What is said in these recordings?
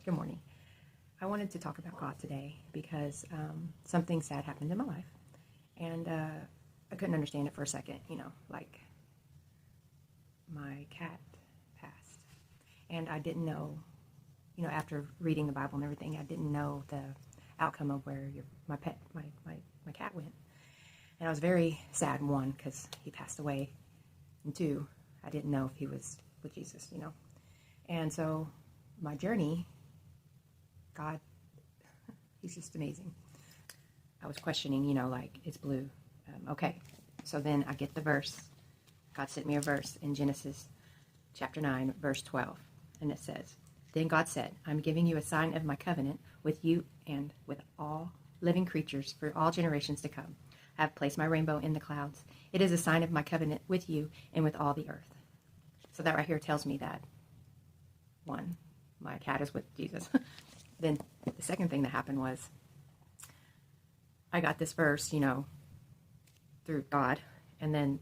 Good morning. I wanted to talk about God today because something sad happened in my life, and I couldn't understand it for a second. Like my cat passed, and I didn't know. After reading the Bible and everything, I didn't know the outcome of where my cat went, and I was very sad. One, because he passed away, and two, I didn't know if he was with Jesus. And so my journey, God, he's just amazing. I was questioning, like, it's blue. Okay, so then I get the verse. God sent me a verse in Genesis chapter 9, verse 12, and it says, "Then God said, I'm giving you a sign of my covenant with you and with all living creatures for all generations to come. I have placed my rainbow in the clouds. It is a sign of my covenant with you and with all the earth." So that right here tells me that, one, my cat is with Jesus. Then the second thing that happened was I got this verse, through God. And then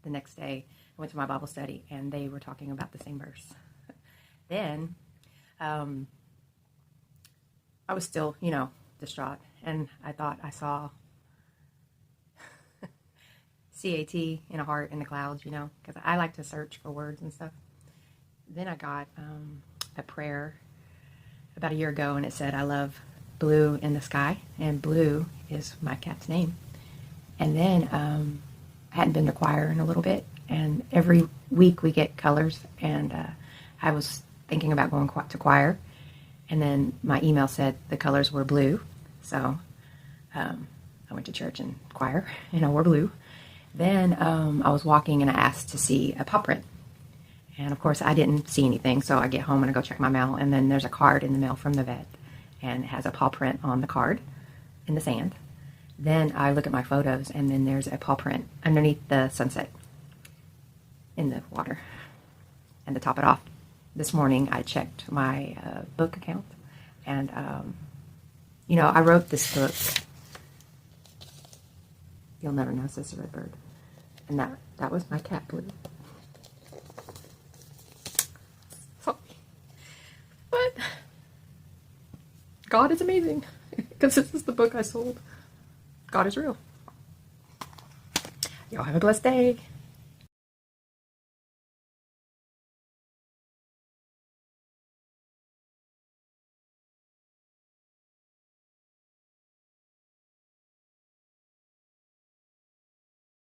the next day I went to my Bible study and they were talking about the same verse. Then I was still, distraught. And I thought I saw CAT in a heart in the clouds, because I like to search for words and stuff. Then I got a prayer about a year ago, and it said, "I love blue in the sky," and blue is my cat's name. And then I hadn't been to choir in a little bit, and every week we get colors, and I was thinking about going to choir, and then my email said the colors were blue, so I went to church and choir, and I wore blue. Then I was walking, and I asked to see a paw print. And, of course, I didn't see anything, so I get home and I go check my mail, and then there's a card in the mail from the vet, and it has a paw print on the card in the sand. Then I look at my photos, and then there's a paw print underneath the sunset in the water. And to top it off, this morning I checked my book account, and, I wrote this book, You'll Never Know, Sister Redbird, and that was my cat, Blue. But God is amazing, because this is the book I sold. God is real. Y'all have a blessed day.